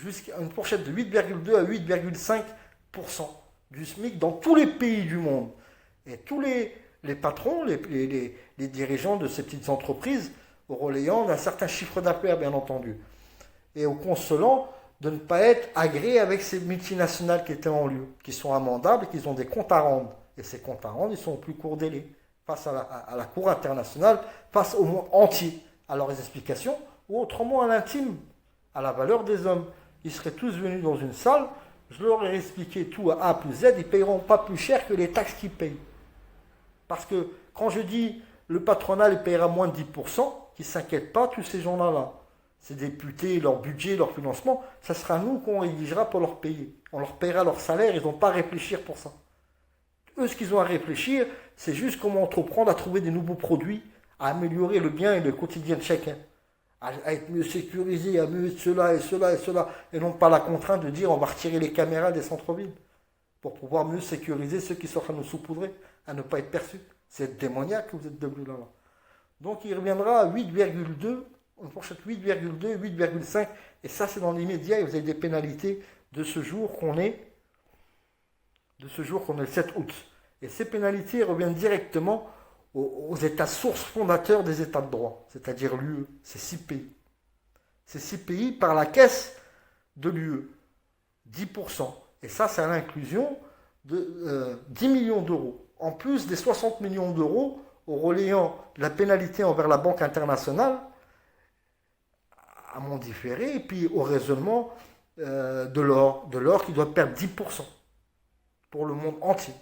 jusqu'à une fourchette de 8,2 à 8,5% du SMIC dans tous les pays du monde. Et tous les patrons, les dirigeants de ces petites entreprises au relayant d'un certain chiffre d'affaires, bien entendu. Et au consolant de ne pas être agréé avec ces multinationales qui étaient en lieu, qui sont amendables et qui ont des comptes à rendre. Et ces comptes à rendre, ils sont au plus court délai, face à la Cour internationale, face au monde entier, à leurs explications, ou autrement à l'intime, à la valeur des hommes. Ils seraient tous venus dans une salle, je leur ai expliqué tout à A plus Z, ils ne payeront pas plus cher que les taxes qu'ils payent. Parce que quand je dis le patronat il payera moins de 10%, qu'ils ne s'inquiètent pas, tous ces gens-là. Ces députés, leur budget, leur financement, ça sera nous qu'on rédigera pour leur payer. On leur paiera leur salaire, ils n'ont pas à réfléchir pour ça. Eux, ce qu'ils ont à réfléchir, c'est juste comment entreprendre à trouver des nouveaux produits, à améliorer le bien et le quotidien de chacun. À être mieux sécurisé, à mieux cela et cela et cela, et non pas la contrainte de dire on va retirer les caméras des centres-villes pour pouvoir mieux sécuriser ceux qui sont en train de nous saupoudrer, à ne pas être perçus. C'est démoniaque que vous êtes devenus là. Donc il reviendra à 8,2, une fourchette 8,2, 8,5, et ça c'est dans l'immédiat, et vous avez des pénalités de ce jour qu'on est le 7 août. Et ces pénalités reviennent directement aux États sources fondateurs des États de droit, c'est-à-dire l'UE, ces 6 pays. Ces 6 pays par la caisse de l'UE, 10%. Et ça, c'est à l'inclusion de 10 millions d'euros. En plus des 60 millions d'euros au relayant la pénalité envers la Banque internationale, à mon différé, et puis au raisonnement de l'or qui doit perdre 10% pour le monde entier.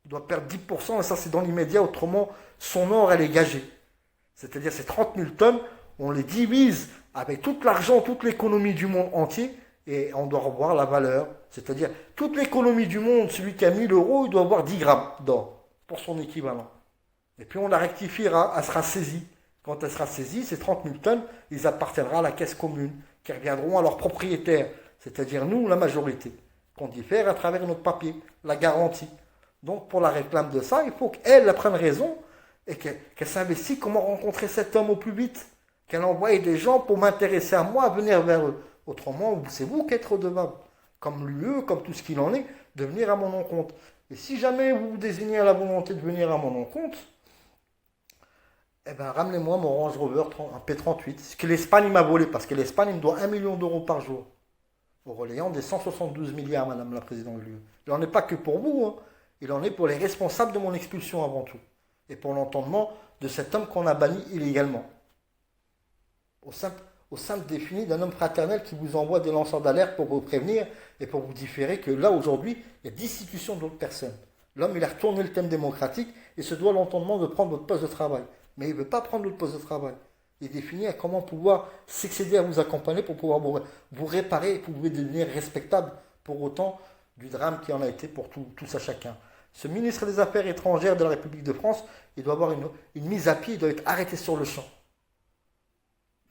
Il doit perdre 10%, et ça c'est dans l'immédiat, autrement son or elle est gagée. C'est-à-dire ces 30 000 tonnes, on les divise avec tout l'argent, toute l'économie du monde entier, et on doit revoir la valeur. C'est-à-dire toute l'économie du monde, celui qui a 1000 euros, il doit avoir 10 grammes d'or pour son équivalent. Et puis on la rectifiera, elle sera saisie. Quand elle sera saisie, ces 30 000 tonnes, ils appartiendront à la caisse commune, qui reviendront à leurs propriétaires, c'est-à-dire nous, la majorité, qu'on diffère à travers notre papier, la garantie. Donc pour la réclame de ça, il faut qu'elle prenne raison et qu'elle s'investisse comment rencontrer cet homme au plus vite, qu'elle envoie des gens pour m'intéresser à moi, à venir vers eux. Autrement, c'est vous qui êtes redevable, comme l'UE, comme tout ce qu'il en est, de venir à mon encontre. Et si jamais vous vous désignez à la volonté de venir à mon encontre, eh bien, ramenez-moi mon Range Rover un P38, ce que l'Espagne m'a volé, parce que l'Espagne me doit 1 million d'euros par jour, au relayant des 172 milliards, Madame la Présidente de l'UE. Il n'en est pas que pour vous, hein. Il en est pour les responsables de mon expulsion avant tout, et pour l'entendement de cet homme qu'on a banni illégalement. Au simple défini d'un homme fraternel qui vous envoie des lanceurs d'alerte pour vous prévenir et pour vous différer que là, aujourd'hui, il y a destitution d'autres personnes. L'homme, il a retourné le thème démocratique et se doit l'entendement de prendre votre poste de travail. Mais il ne veut pas prendre votre poste de travail. Il définit à comment pouvoir s'excéder à vous accompagner pour pouvoir vous réparer et pour vous devenir respectable pour autant du drame qui en a été pour tous à chacun. Ce ministre des Affaires étrangères de la République de France, il doit avoir une mise à pied, il doit être arrêté sur le champ.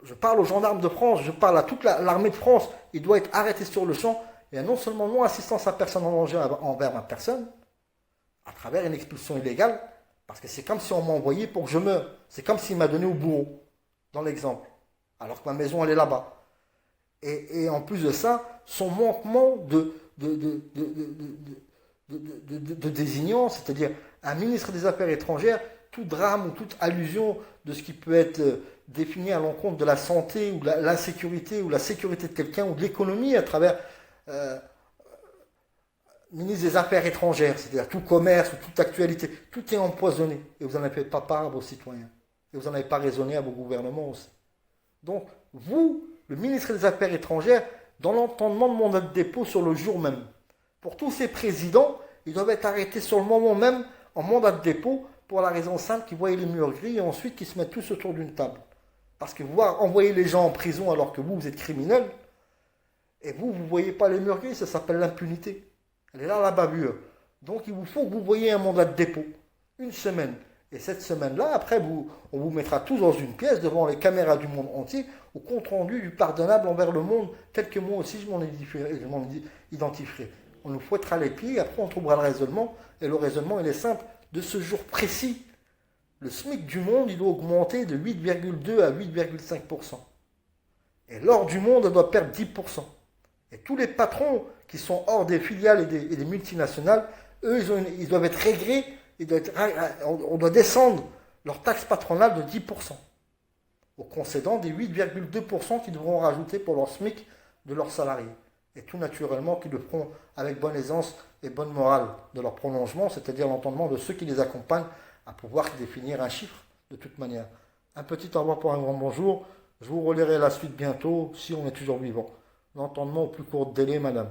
Je parle aux gendarmes de France, je parle à toute l'armée de France, il doit être arrêté sur le champ. Il y a non seulement non-assistance à personne en danger envers ma personne, à travers une expulsion illégale, parce que c'est comme si on m'a envoyé pour que je meure. C'est comme s'il m'a donné au bourreau, dans l'exemple, alors que ma maison elle est là-bas. Et en plus de ça, son manquement de désignant, c'est-à-dire un ministre des Affaires étrangères, tout drame ou toute allusion de ce qui peut être défini à l'encontre de la santé ou de l'insécurité ou la sécurité de quelqu'un ou de l'économie à travers ministre des Affaires étrangères, c'est-à-dire tout commerce ou toute actualité, tout est empoisonné et vous n'en avez pas part à vos citoyens et vous n'en avez pas raisonné à vos gouvernements aussi. Donc vous, le ministre des Affaires étrangères, dans l'entendement de mandat de dépôt sur le jour même, pour tous ces présidents, ils doivent être arrêtés sur le moment même en mandat de dépôt pour la raison simple qu'ils voient les murs gris et ensuite qu'ils se mettent tous autour d'une table. Parce que voir envoyer les gens en prison alors que vous êtes criminel, et vous ne voyez pas les murs gris, ça s'appelle l'impunité. Elle est là, la bavure. Donc il vous faut que vous voyiez un mandat de dépôt, une semaine. Et cette semaine-là, après, on vous mettra tous dans une pièce devant les caméras du monde entier, au compte rendu du pardonnable envers le monde, tel que moi aussi je m'en identifierai. On nous fouettera les pieds, après on trouvera le raisonnement, et le raisonnement il est simple. De ce jour précis, le SMIC du monde il doit augmenter de 8,2 à 8,5%. Et l'or du monde elle doit perdre 10%. Et tous les patrons qui sont hors des filiales et des multinationales, eux, ils doivent être réglés, on doit descendre leur taxe patronale de 10%, au concédant des 8,2% qu'ils devront rajouter pour leur SMIC de leurs salariés. Et tout naturellement qu'ils le feront avec bonne aisance et bonne morale de leur prolongement, c'est-à-dire l'entendement de ceux qui les accompagnent à pouvoir définir un chiffre de toute manière. Un petit au revoir pour un grand bonjour. Je vous relayerai la suite bientôt si on est toujours vivant. L'entendement au plus court délai, madame.